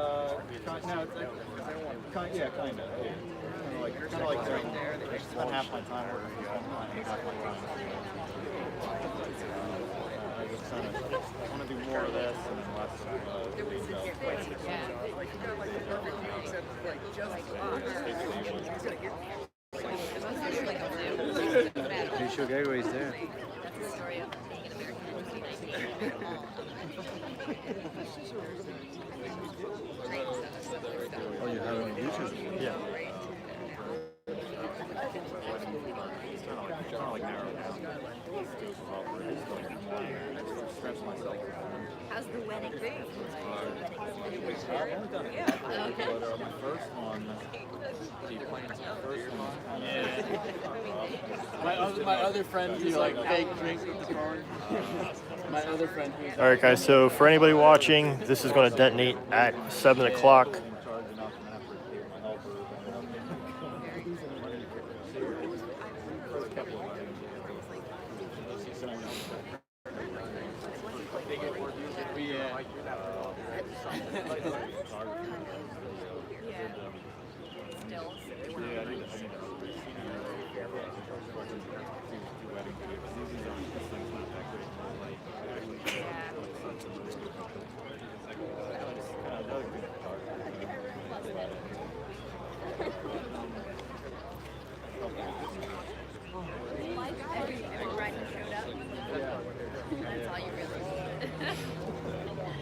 No, it's like, yeah, kind of. Yeah. Kind of like during there. I spend half my time working from home and half my time. I just kind of want to do more of this and then less of retail. Visual gateway is there. Oh, you have it on YouTube? Yeah. Kind of like narrow down. Stress myself. How's the wedding thing? I've only done it. Yeah. But my first one, the plans for the first one. My other friend who like fake drinks with the car. My other friend. All right, guys. So for anybody watching, this is going to detonate at 7 o'clock.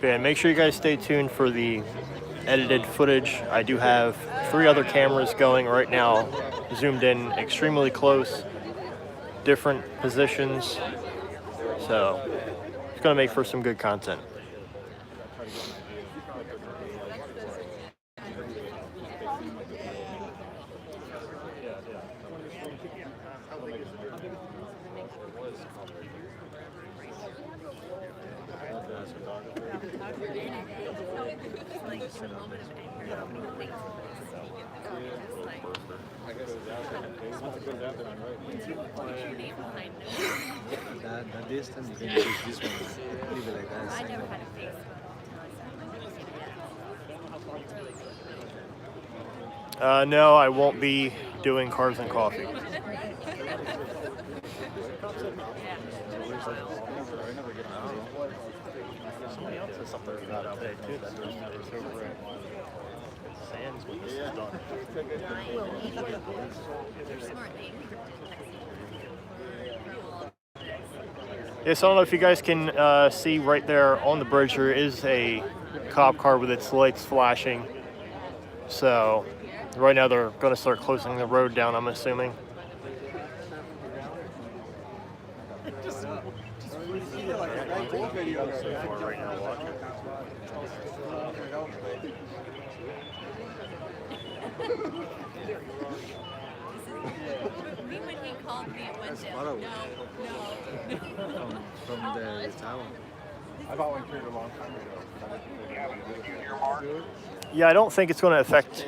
And make sure you guys stay tuned for the edited footage. I do have 3 other cameras going right now, zoomed in extremely close, different positions. So it's going to make for some good content. That distance, you can use this one. Leave it like that. I never had a face. No, I won't be doing cars and coffee. Somebody else said something about out there too. That's over at Sands when this is done. Yes, I don't know if you guys can see right there on the bridge, there is a cop car with its lights flashing. So right now they're going to start closing the road down, I'm assuming. When he called me, it went down. No. From the tower. I've always heard a long time ago. Yeah, I don't think it's going to affect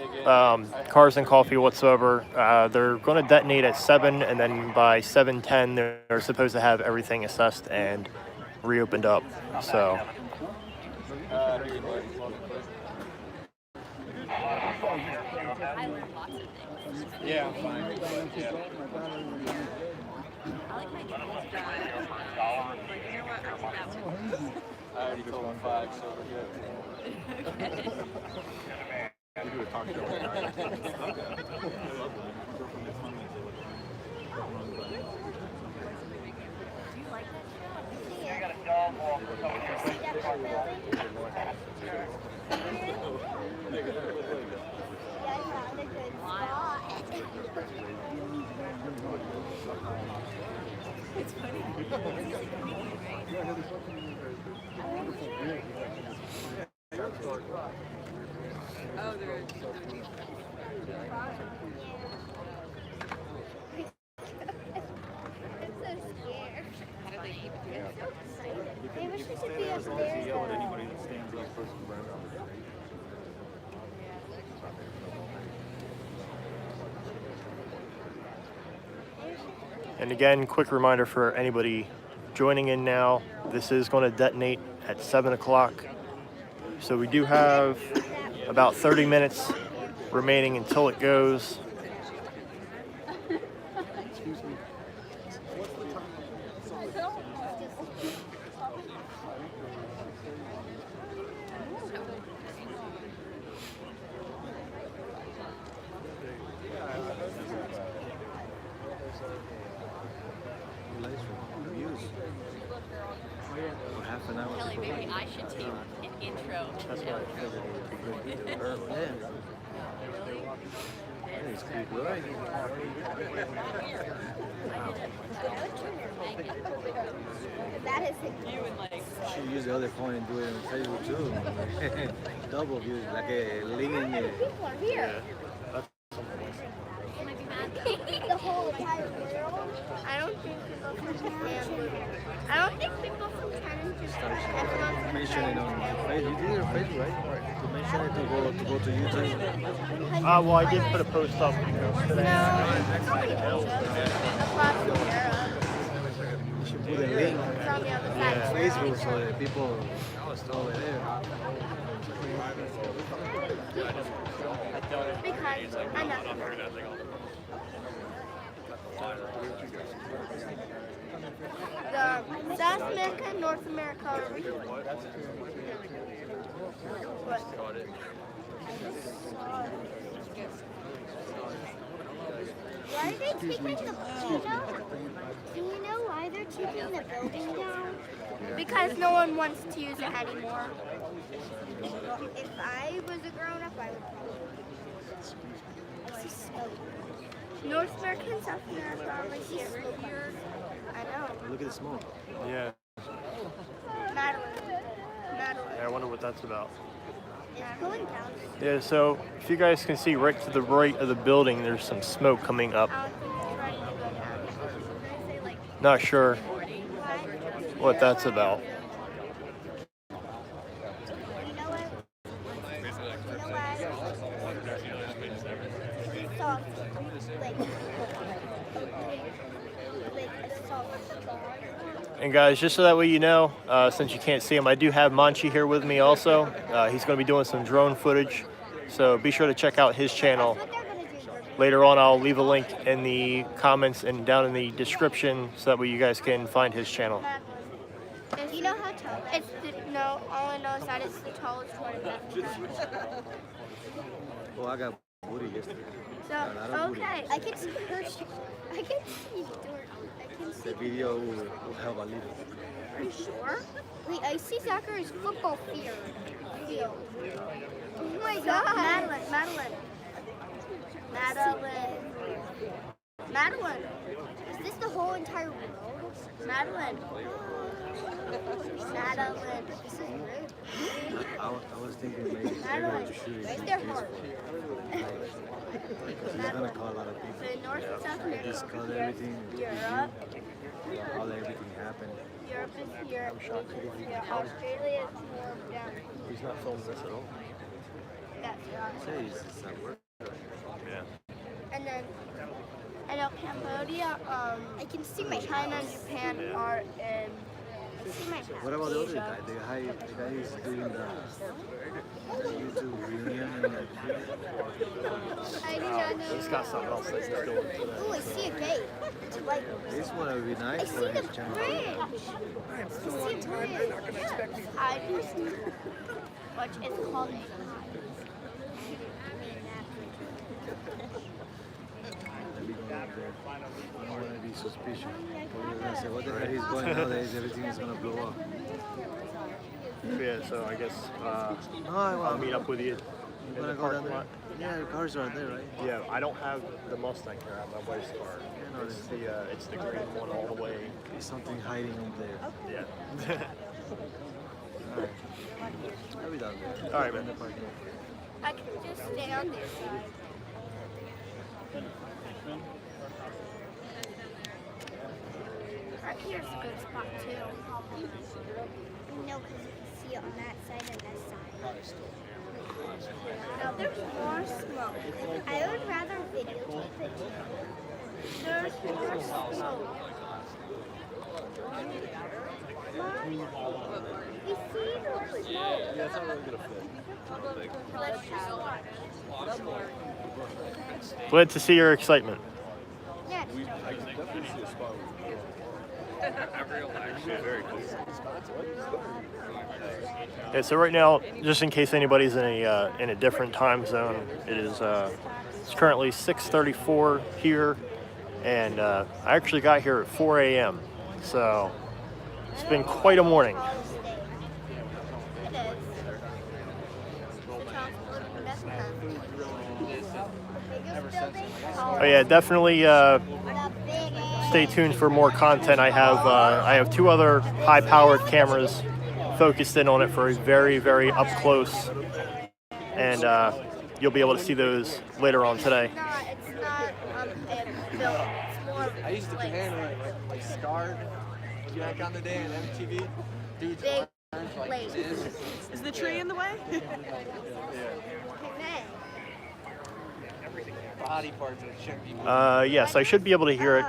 cars and coffee whatsoever. They're going to detonate at 7, and then by 7:10, they're supposed to have everything assessed and reopened up. So. I learned lots of things. Yeah, I'm fine. I like my kids drive. You know what? I'll do that one. I already told him 5, so we're good. We do a talk show. Do you like that show? I got a dog walk. It's funny. Oh, they're deep. I'm so scared. How do they keep it together? They wish we could be As long as you yell at upstairs. anybody that stands up first and right around. They And again, quick reminder for anybody joining in now, this is going to detonate at 7 o'clock. So we do have about 30 minutes remaining until it goes. Half an hour. Kelly, maybe I should take an intro. It's pretty good. That is it. Should use the other phone and do it on Facebook too. Double views, like a link in there. People are here. The whole entire world. I don't think people from Japan. I don't think people from China just Mention it on Facebook. You did it on Facebook, right? To mention it to go to YouTube. Well, I did put a post up today. No, it's only across Europe. You should put a link It's on the other on side of Facebook so that people over there. Because I'm not. The South America, North America are over here. What? Why are they taking the do you know why they're taking the building down? Because no one wants to use it anymore. If I was a grown-up, I would probably. This is so North America and South America are right here. I know. Look at the smoke. Yeah. Madeline. Yeah, I wonder what that's about. It's going down. Yeah, so if you guys can see right to the right of the building, there's some smoke coming up. I don't think it's ready to go down. Not sure What? what that's about. You know what? You know what? Salt. Like a salt bar. And guys, just so that way you know, since you can't see him, I do have Manchi here with me also. He's going to be doing some drone footage, so be sure to check out his channel. What they're gonna do. Later on, I'll leave a link in the comments and down in the description so that way you guys can find his channel. Do you know how tall? It's no. All I know is that it's the tallest one in Africa. Oh, I got booty yesterday. So okay, I can see her. I can see dirt. I can see. The video will help a little. Are you sure? Wait, I see Zachary's football field. Oh my God, Madeline. Is this the whole entire world? Madeline. This is rude. I was thinking maybe it's better Madeline, to shoot it where's in their Facebook. heart? Because it's gonna call a lot of people. So North and South America Just is call here. everything. Europe. How everything happened. Europe is here. Asia is here. Australia is more down. He's not filming this at all. That's right. Say it's at work. Yeah. And then I know Cambodia, I can see my China and Japan are in. I see my What about the other Asia. guy? The guy is doing the YouTube reunion. I do not know. He's got something else that he's doing. Oh, I see a gate. It's like This one would be I nice see for the his channel. bridge. I see a bridge. I do see, which is called a Let me go up there. I don't want to be suspicious. We're gonna say, what the heck is going nowadays? Everything is gonna blow up. Yeah, so I guess No, I'll meet up with you I'm in gonna the go down parking there. lot. Yeah, the cars are there, right? Yeah, I don't have the Mustang here. I have my wife's car. no, It's the green one all the way. There's something hiding up there. Yeah. Alright. I'll be down there. All right, man. In the parking lot. I can just stay on this side. Right here's a good spot too. No, because you can see it on that side and this side. Now there's more smoke. I would rather videotape it. There's more smoke. Mom, we see the smoke. Yeah, it's not really gonna fit. Let's just watch. Glad to see your excitement. Yes. I can definitely see a spot. Very cool. Yeah, so right now, just in case anybody's in a different time zone, it's currently 6:34 here, and I actually got here at 4 a.m. So it's been quite a morning. It is. The transport investment. Biggest building? Oh yeah, definitely The biggest. stay tuned for more content. I have two other high-powered cameras focused in on it for a very, very up close, and you'll be able to see those later on today. It's not a build. It's more I used to like handle like Scarred back on the day on MTV. Dudes big arms like plates. this. Is the tree in the way? Body parts that shouldn't be moving. Yes, I should be able to hear it.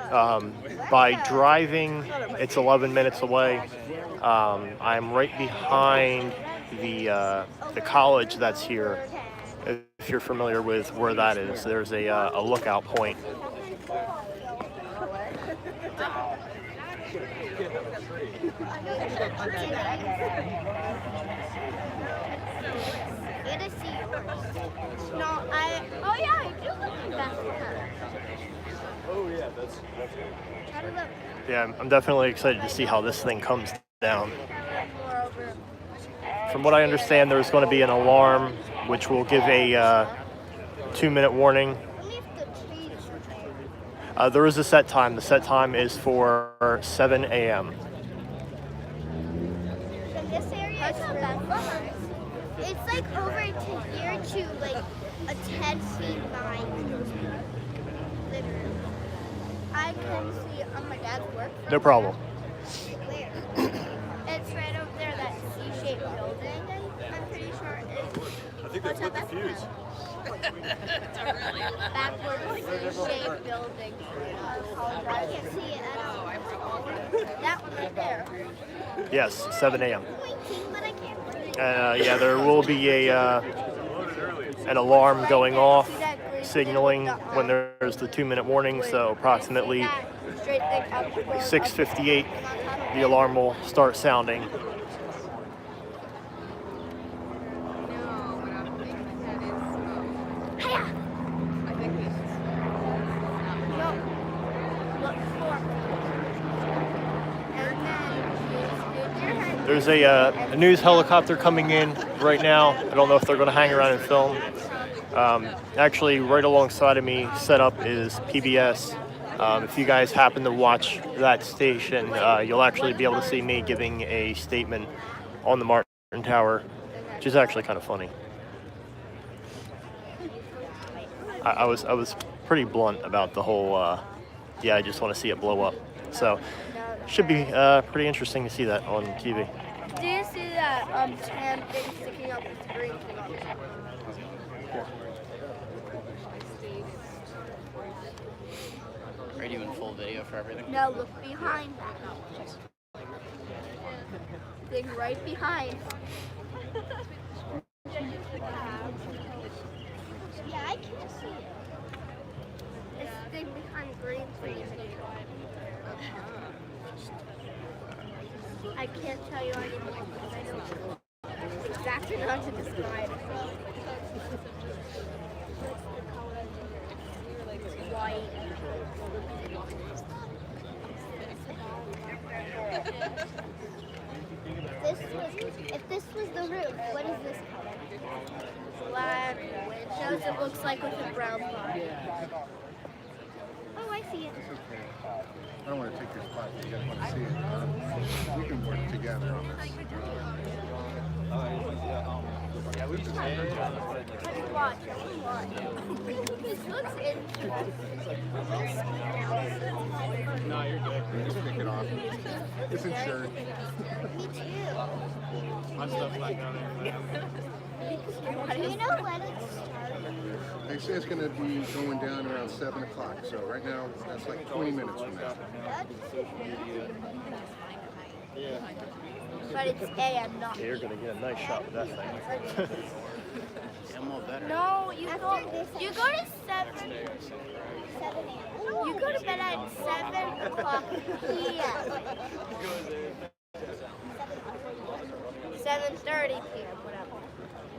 By driving, it's 11 minutes away. I'm right behind the college that's here. If you're familiar with where that is, there's a lookout point. Get to see yours. No, oh yeah, I do look at that. Oh yeah, that's Try to look Yeah, I'm definitely excited to see how this thing comes down. more over. From what I understand, there's going to be an alarm which will give a 2-minute warning. Only if the trees are there. There is a set time. The set time is for 7 a.m. From this area, it's not that far. It's like over to here to like a 10 feet line. Literally. I can see on my dad's work. No problem. Where? It's right over there, that C-shaped building. I'm pretty sure it's. I think that's lit the fuse. Backwards C-shaped building. I can't see it at all. That one right there. Yes, 7 a.m. Pointing, but I can't see. Yeah, there will be an alarm going off, signaling when there's the 2-minute warning. So approximately 6:58, the alarm will start sounding. There's a news helicopter coming in right now. I don't know if they're going to hang around and film. Actually, right alongside of me set up is PBS. If you guys happen to watch that station, you'll actually be able to see me giving a statement on the Martian Tower, which is actually kind of funny. I was pretty blunt about the whole, yeah, I just want to see it blow up. So, should be pretty interesting to see that on TV. Do you see that tan thing sticking up the screen? Are you doing full video for everything? No, look behind that. Thing right behind. Yeah, I can see it. It's the thing behind green screen. I can't tell you anymore because I know exactly how to describe it. White. If this was the roof, what is this color? Black windows, it looks like with a brown bar. Oh, I see it. I don't want to take your spot, but you guys want to see it. We can work together on this. Yeah, we just Watch. This looks interesting. No, you're good. Just pick it off. It's insured. Me too. My stuff's not down there. Do you know when it started? They say it's going to be going down around 7 o'clock. So right now, that's like 20 minutes from now. But it's AM, not. You're gonna get a nice shot with that thing. No, you go to 7. You go to bed at 7 o'clock p.m. 7:30 p.m. whatever.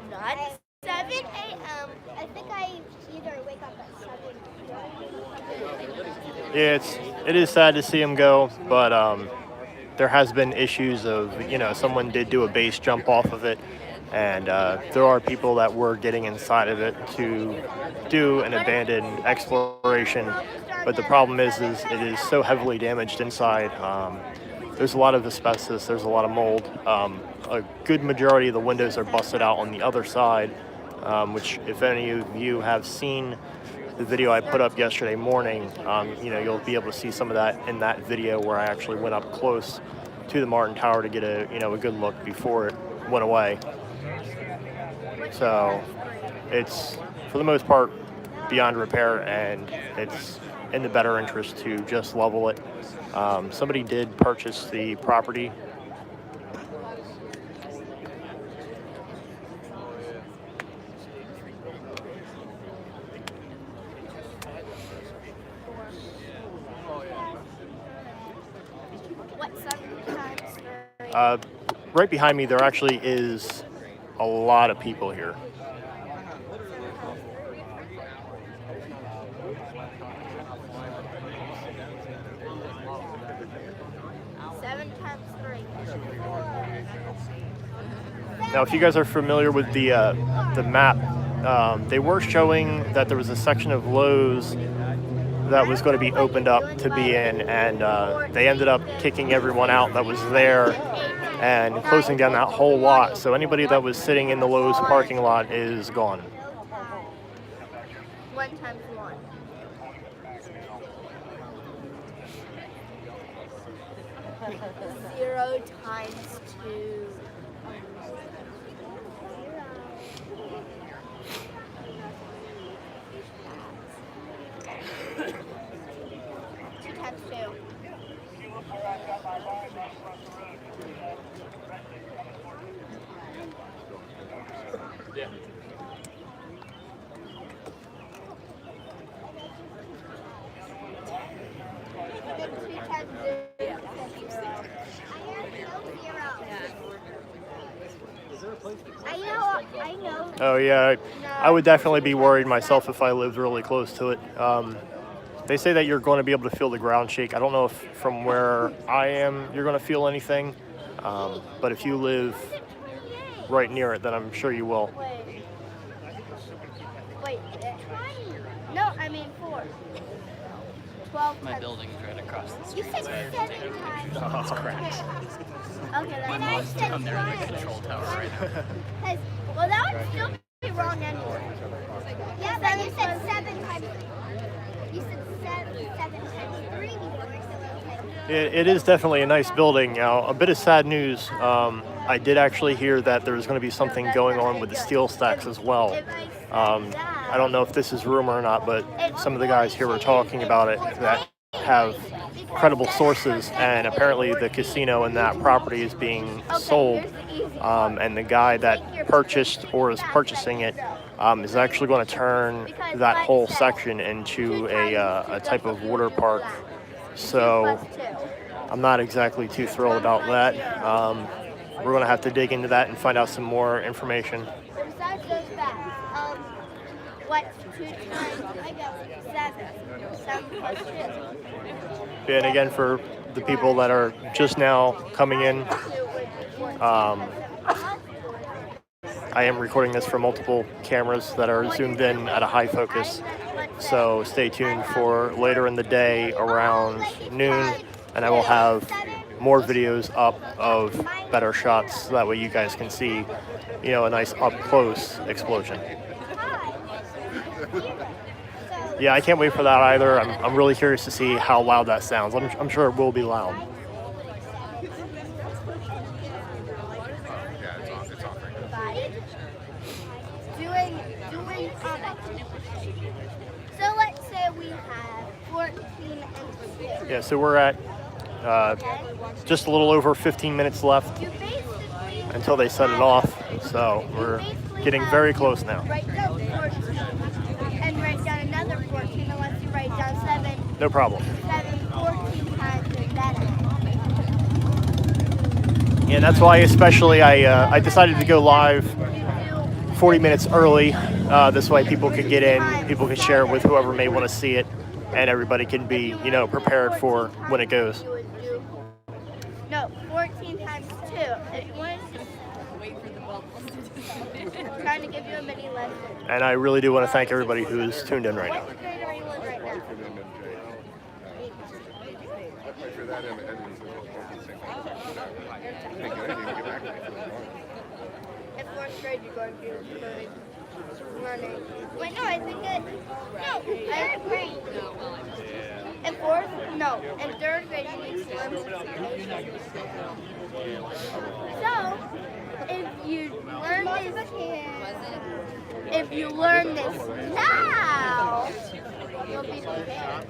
Not 7 a.m. I think I either wake up at 7:30. Yeah, it is sad to see him go, but there has been issues of, someone did do a base jump off of it, and there are people that were getting inside of it to do an abandoned exploration, but the problem is it is so heavily damaged inside. There's a lot of asbestos, there's a lot of mold. A good majority of the windows are busted out on the other side, which if any of you have seen the video I put up yesterday morning, you'll be able to see some of that in that video where I actually went up close to the Martin Tower to get a good look before it went away. So it's, for the most part, beyond repair, and it's in the better interest to just level it. Somebody did purchase the property. Right behind me, there actually is a lot of people here. Now, if you guys are familiar with the map, they were showing that there was a section of Lowe's that was going to be opened up to be in, and they ended up kicking everyone out that was there and closing down that whole lot. So anybody that was sitting in the Lowe's parking lot is gone. 1 times 1. Zero times 2. 2 times 2. Yeah. I know. Oh yeah, I would definitely be worried myself if I lived really close to it. They say that you're going to be able to feel the ground shake. I don't know if from where I am you're going to feel anything, but if you live right near it, then I'm sure you will. Wait. No, I mean 4. 12 My times. building is right across the You street. said so 7 times. Oh, it's cracked. Okay, then I said down there in the 1. control tower right now. Well, that would still be wrong anyway. Yeah, but you said 7 times. You said 7 times 3 before, so It is definitely a nice building. Now, a bit of sad news. I did actually hear that there's going to be something going on with the steel stacks as well. I don't know if this is rumor or not, but some of the guys here were talking about it that have credible sources, and apparently the casino and that property is being sold, and the guy that purchased or is purchasing it is actually going to turn that whole section into a type of water park. So I'm not exactly too thrilled about that. We're going to have to dig into that and find out some more information. besides those facts, what's 2 times 7? 7 plus 2. And again, for the people that are just now coming in, I am recording this from multiple cameras that are zoomed in at a high focus. So stay tuned for later in the day around noon, and I will have more videos up of better shots. So that way you guys can see, a nice up-close explosion. Yeah, I can't wait for that either. I'm really curious to see how loud that sounds. I'm sure it will be loud. Yeah, it's off right now. Yeah, so we're at just a little over 15 minutes left You basically until they set it off. So we're getting very close now. write down 14 and write down another 14 unless you write down 7, No problem. 14 times and then. And that's why especially I decided to go live 40 minutes early. This way people could get in, people could share it with whoever may want to see it, and everybody can be, prepared for when it goes. You would do, no, 14 times 2. If you wanted to I'm trying to give you a mini lesson. And I really do want to thank everybody who's tuned in right now. What grade are you in right now? For that, In 4th grade, you're going to be learning. Wait, no, I think it. No, 3rd grade. In 4th? No. In 3rd grade, you need to learn detonation. So, if you learn this now, you'll be prepared.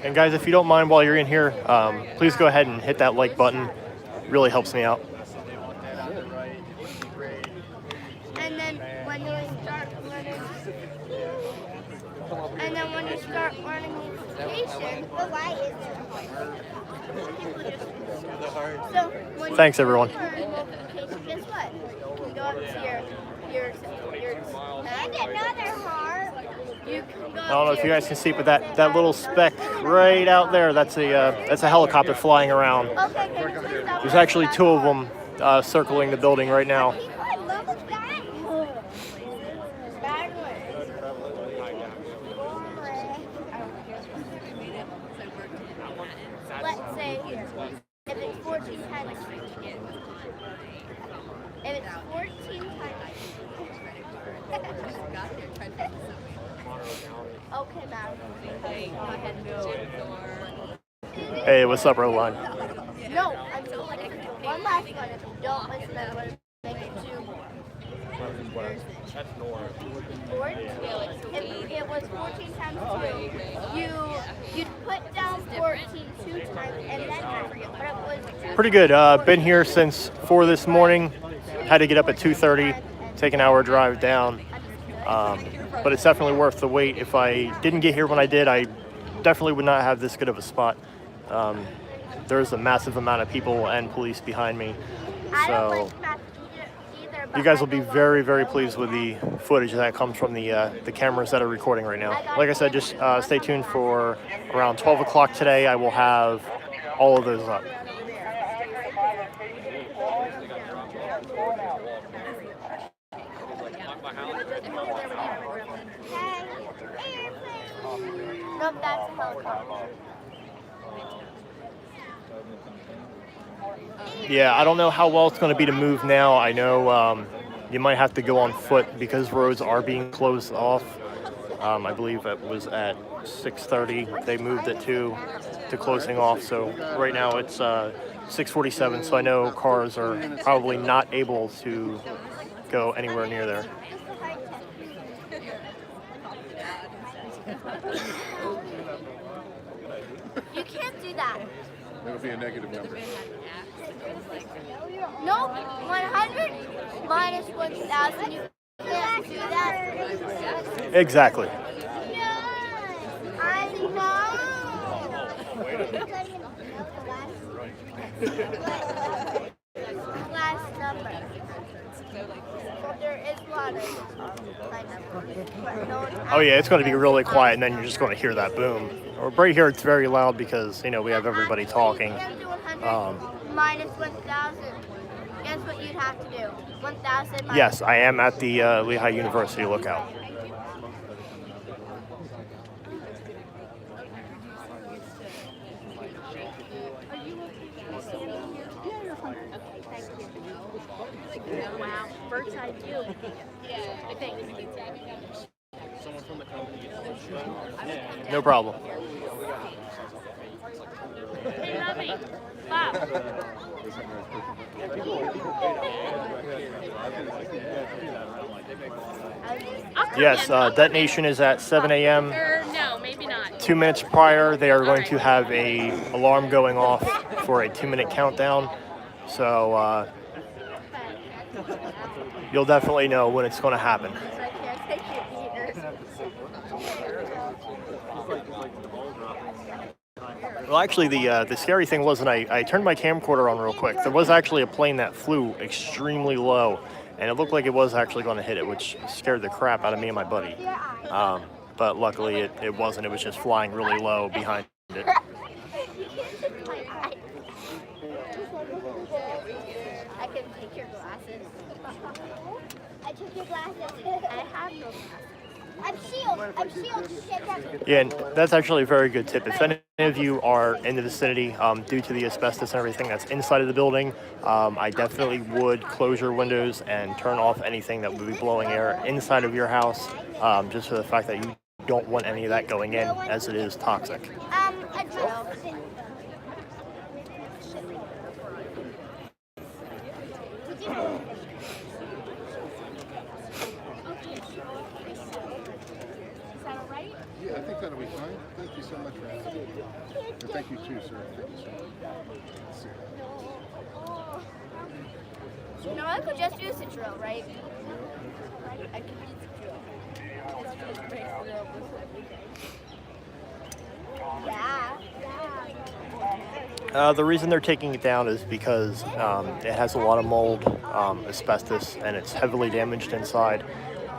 And guys, if you don't mind while you're in here, please go ahead and hit that like button. It really helps me out. And then when you start learning detonation, the light is so when Thanks, everyone. you learn multiplication, guess what? You can go up to your and another heart. You can go I don't know if you guys can see, but that little speck right out there, that's a helicopter flying around. Okay, can you please stop? There's actually 2 of them circling the building right now. I love that. Let's say if it's 14 times. If it's 14 times. Okay, Matt. Hey, what's up, Roland? No, I'm so like one last one. If you don't listen, I'm going to make it 2 more. If it was 14 times 2, you'd put down 14 2 times and then after it. But it was Pretty good. Been here since 4 this morning. Had to get up at 2:30, take an hour drive down. But it's definitely worth the wait. If I didn't get here when I did, I definitely would not have this good of a spot. There's a massive amount of people and police behind me. So you guys will be very, very pleased with the footage that comes from the cameras that are recording right now. Like I said, just stay tuned for around 12 o'clock today. I will have all of those up. Nope, that's a helicopter. Yeah, I don't know how well it's going to be to move now. I know you might have to go on foot because roads are being closed off. I believe it was at 6:30. They moved it to closing off. So right now it's 6:47. So I know cars are probably not able to go anywhere near there. You can't do that. That'll be a negative number. Nope, 100 minus 1,000. You can't do that. Exactly. I know. Last number. There is a lot of Oh yeah, it's going to be really quiet, and then you're just going to hear that boom. Or right here, it's very loud because we have everybody talking. Minus 1,000. Guess what you'd have to do? 1,000 minus. Yes, I am at the Lehigh University lookout. Wow, bird's eye view. Yeah, I think. No problem. Hey, Lovey. Bob. Yes, detonation is at 7 a.m. No, maybe not. 2 minutes prior, they are going to have a alarm going off for a 2-minute countdown. So you'll definitely know when it's going to happen. Well, actually, the scary thing was, and I turned my camcorder on real quick. There was actually a plane that flew extremely low, and it looked like it was actually going to hit it, which scared the crap out of me and my buddy. But luckily, it wasn't. It was just flying really low behind it. I can take your glasses. I took your glasses. I have no glasses. I'm sealed. Yeah, and that's actually a very good tip. If any of you are in the vicinity, due to the asbestos and everything that's inside of the building, I definitely would close your windows and turn off anything that would be blowing air inside of your house, just for the fact that you don't want any of that going in, as it is toxic. A drill. Yeah, I think that'll be fine. Thank you so much for asking. And thank you too, sir. Thank you so much. No, I could just use the drill, right? I could use the drill. It's just breaks it up with everything. Yeah. The reason they're taking it down is because it has a lot of mold, asbestos, and it's heavily damaged inside.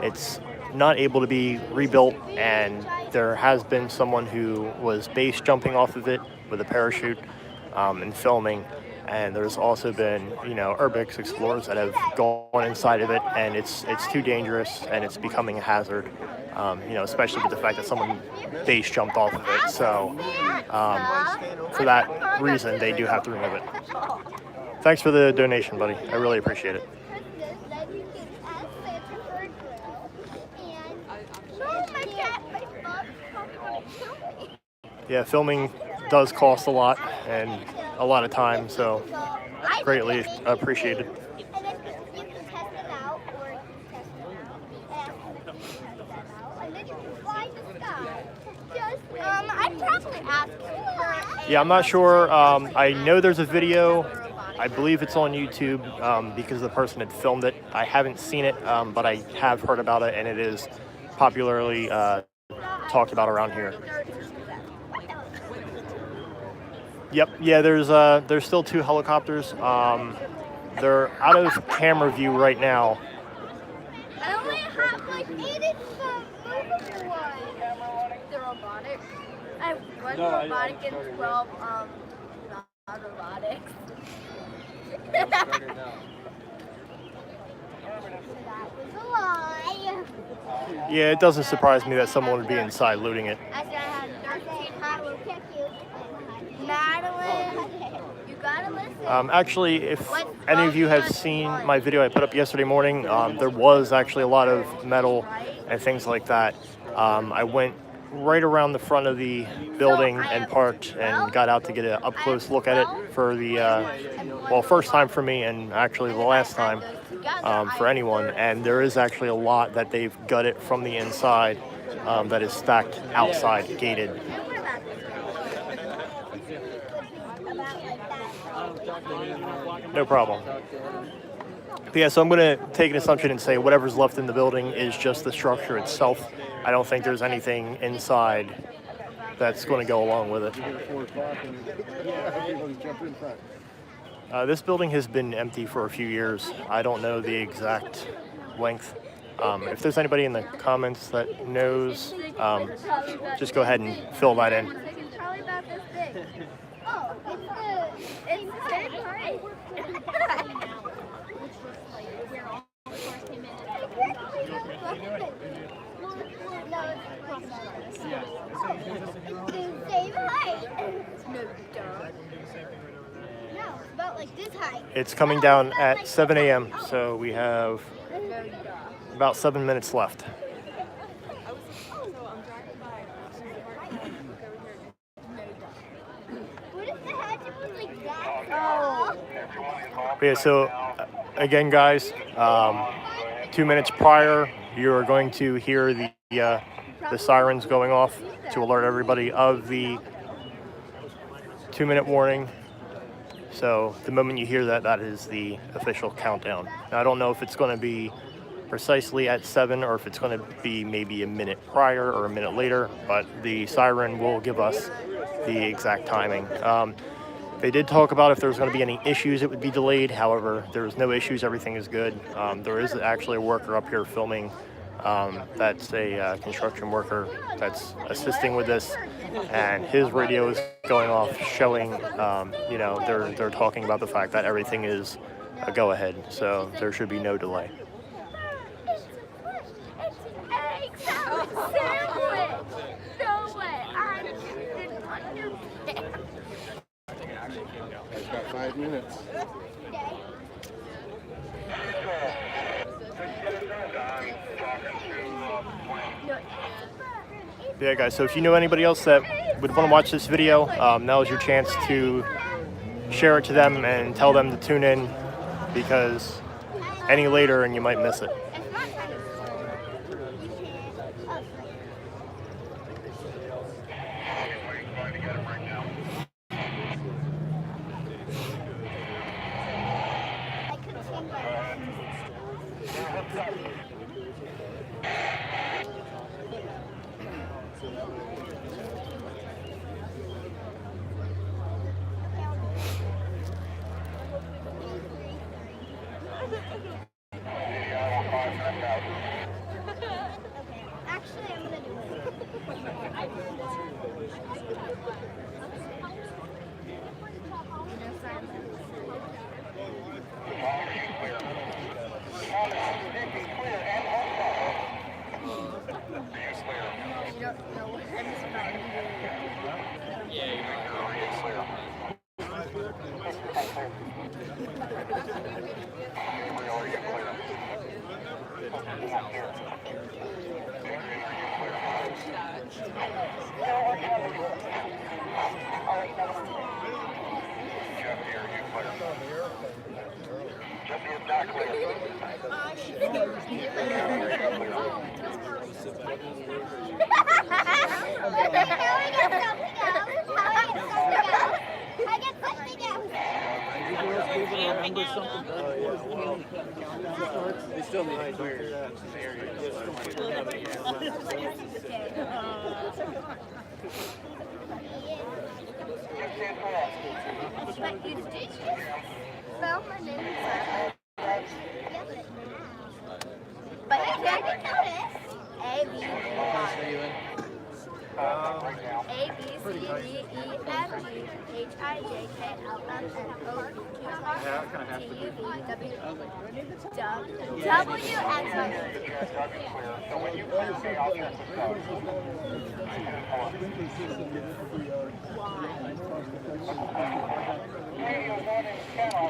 It's not able to be rebuilt, and there has been someone who was base jumping off of it with a parachute and filming, and there's also been, urbex explorers that have gone inside of it, and it's too dangerous, and it's becoming a hazard, especially with the fact that someone base jumped off of it. So for that reason, they do have to remove it. Thanks for the donation, buddy. I really appreciate it. Yeah, filming does cost a lot and a lot of time, so greatly appreciated. And then you can test it out, or you can test it out, and then you can fly the sky. I'd probably ask for Yeah, I'm not sure. I know there's a video. I believe it's on YouTube because the person had filmed it. I haven't seen it, but I have heard about it, and it is popularly talked about around here. Yep. Yeah. There's still 2 helicopters. They're out of camera view right now. I only have like 8 movable ones. The robotic. I have 1 robotic and 12 non-robotics. That was a lie. Yeah, it doesn't surprise me that someone would be inside looting it. I said I had 13. I will pick you. Madeline, you gotta listen. Actually, if any of you have seen my video I put up yesterday morning, there was actually a lot of metal and things like that. I went right around the front of the building and parked and got out to get an up-close look at it for the, first time for me, and actually the last time for anyone. And there is actually a lot that they've gutted from the inside that is stacked outside, gated. No problem. But yeah, so I'm going to take an assumption and say whatever's left in the building is just the structure itself. I don't think there's anything inside that's going to go along with it. This building has been empty for a few years. I don't know the exact length. If there's anybody in the comments that knows, just go ahead and fill that in. It's probably about this big. Oh, it's the same height. No, it's about like this height. It's coming down at 7 a.m., so we have about 7 minutes left. What if the hatchet was like that? Oh. Yeah, so again, guys, 2 minutes prior, you're going to hear the the sirens going off to alert everybody of the 2-minute warning. So the moment you hear that, that is the official countdown. Now, I don't know if it's going to be precisely at 7 or if it's going to be maybe a minute prior or a minute later, but the siren will give us the exact timing. They did talk about if there was going to be any issues, it would be delayed. However, there's no issues. Everything is good. There is actually a worker up here filming. That's a construction worker that's assisting with this, and his radio is going off, showing, you know, they're talking about the fact that everything is a go-ahead, so there should be no delay. I've got 5 minutes. Yeah, guys, so if you know anybody else that would want to watch this video, now is your chance to share it to them and tell them to tune in, because any later and you might miss it. Actually, I'm gonna do They still need to clear the area. But you did spell my name. But you can't notice. A, B, A, B, C, D, E, F, G, H, I, J, K, L, M, N, O, Q, R, T, U, V, W, W, X, Y,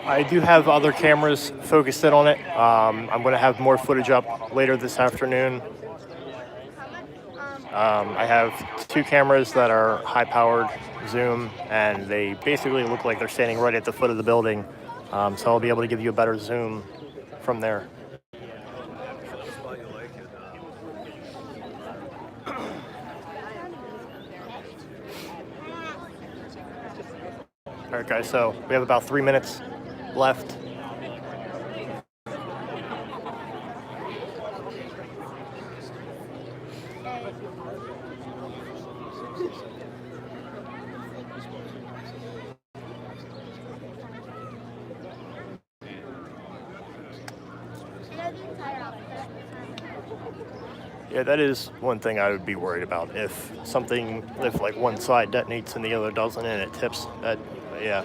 I do have other cameras focused in on it. I'm going to have more footage up later this afternoon. I have 2 cameras that are high-powered zoom, and they basically look like they're standing right at the foot of the building. So I'll be able to give you a better zoom from there. All right, guys, so we have about 3 minutes left. Yeah, that is one thing I would be worried about. If like one side detonates and the other doesn't, and it tips, that, yeah.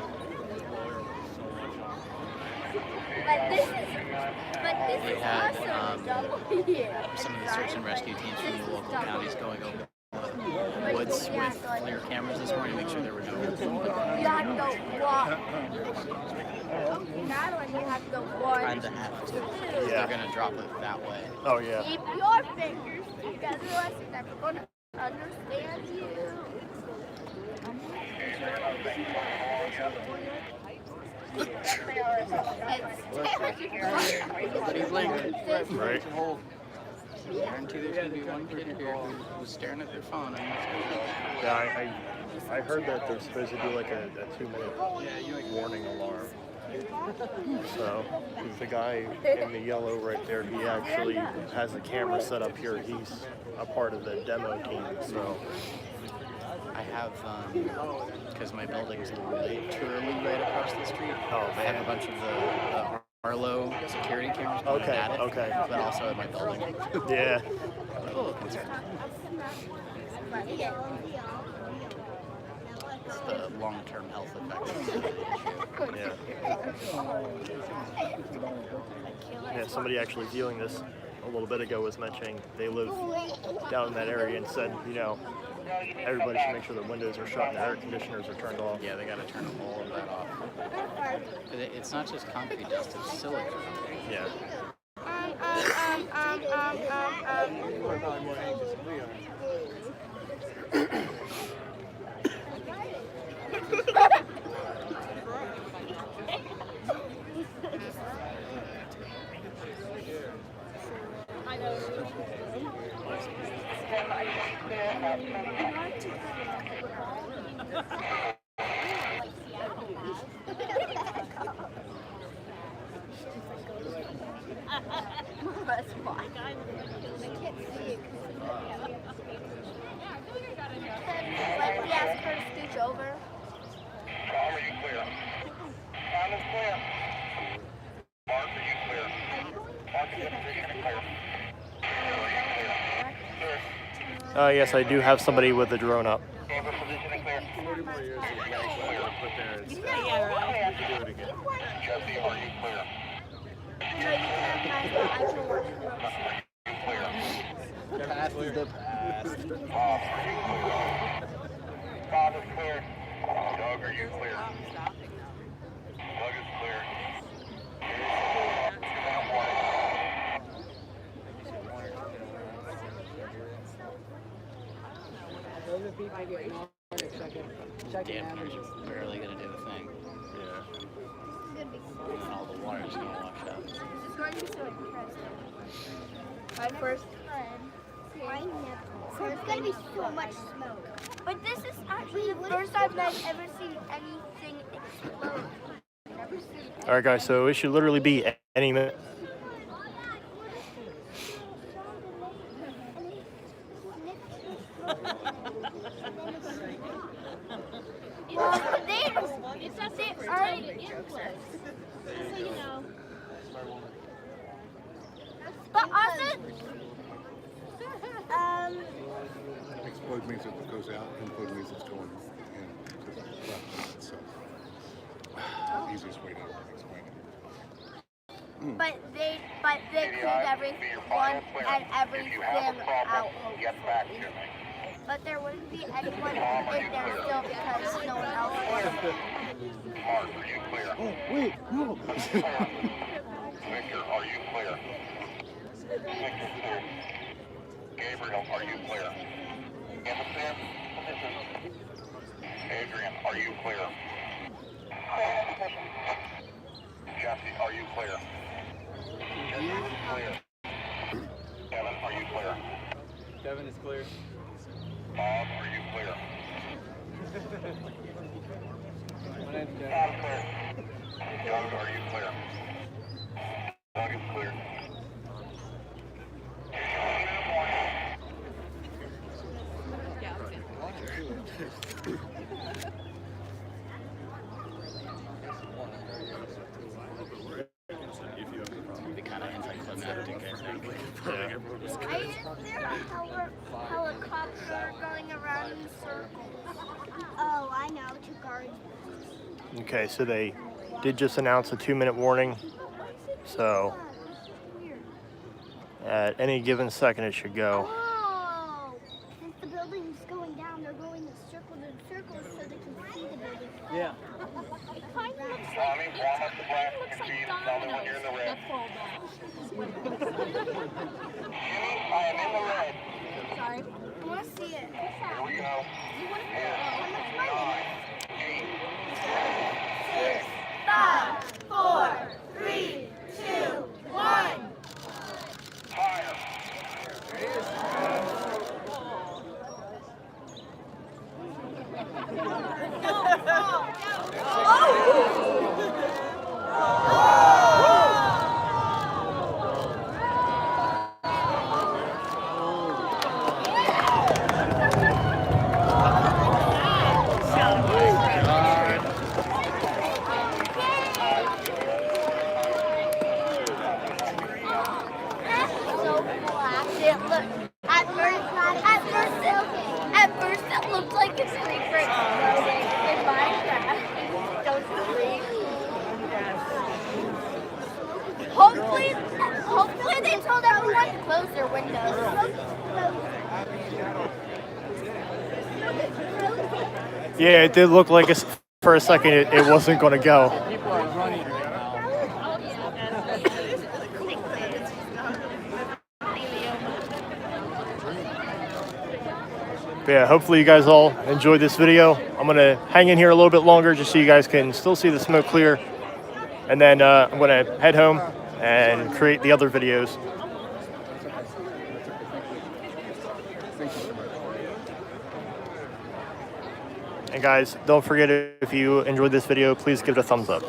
We had some of the search and rescue teams from the local counties going over the woods with FLIR cameras this morning to make sure there were no. You have to go walk. You have to go walk. Kind of have to. Yeah. They're going to drop it that way. Oh, yeah. Keep your fingers together, otherwise you're never going to understand you. Nobody blink. Right. guarantee there's going to be one kid here who's staring at their phone. And Yeah, I heard that they're supposed to do like a 2-minute warning alarm. So the guy in the yellow right there, he actually has a camera set up here. He's a part of the demo team. So I have, because my building's literally right across the street. Oh, I have a bunch of the Arlo security cameras going Okay, at it, okay. but also at my building. yeah. I'm a little concerned. It's the long-term health effects. Yeah, somebody actually viewing this a little bit ago was mentioning they live down in that area and said, you know, everybody should make sure the windows are shut and the air conditioners are turned off. Yeah, they got to turn all of that off. It's not just concrete dust, it's silicon. Yeah. That's why. I can't see it. Like we asked her to scooch over. Tom, are you clear? Tom is clear. Mark, are you clear? Mark is in position and clear. Are you clear? Clear. Yes, I do have somebody with a drone up. Camera position and clear. Jesse, are you clear? No, you can't find it. I can work from Clear. Pass is the pass. Bob, are you clear? Bob is clear. Doug, are you clear? Doug is clear. Dampeners are barely going to do a thing. And all the water's going to wash out. This is going to be so interesting. My first time. So it's going to be so much smoke. But this is actually the first time that I've ever seen anything explode. Never seen it. All right, guys, so it should literally be any minute. Well, they already, so you know. But also, Explode means it goes out, implode means it's going in to the platform itself. Easiest way to explain it. but they cleaned everyone and everything out. Get back to me. But there wouldn't be anyone in there still because no one else was. Mark, are you clear? Oh, wait, no. Victor, are you clear? Victor, clear. Gabriel, are you clear? Anderson, position. Adrian, are you clear? Jesse, are you clear? Jesse is clear. Kevin, are you clear? Kevin is clear. Bob, are you clear? My name's Kevin. Bob, clear. Doug, are you clear? Doug is clear. It'd be kind of anticlimactic, I think. I is there a helicopter going around in circles? Oh, I know, to guard. Okay, so they did just announce a 2-minute warning. So at any given second it should go. Oh, since the building's going down, they're going in circles so they can see the building. Yeah. It kind of looks Tommy, warm up the blast. You can see tell me when you're in the red. Jimmy, I am in the red. sorry. I want to see it. Here we go. 10, 9, 8, 5, 4, 3, 2, 1. fire. Yeah, it did look like for a second it wasn't going to go. People are running right now. But yeah, hopefully you guys all enjoyed this video. I'm going to hang in here a little bit longer just so you guys can still see the smoke clear. And then I'm going to head home and create the other videos. And guys, don't forget, if you enjoyed this video, please give it a thumbs up.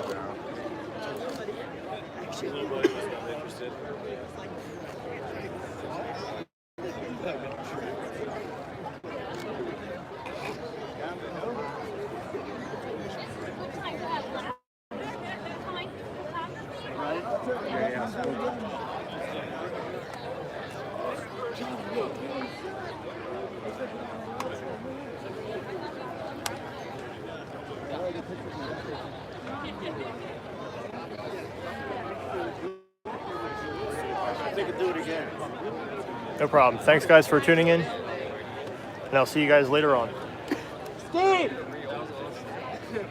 No problem. Thanks guys for tuning in, and I'll see you guys later on.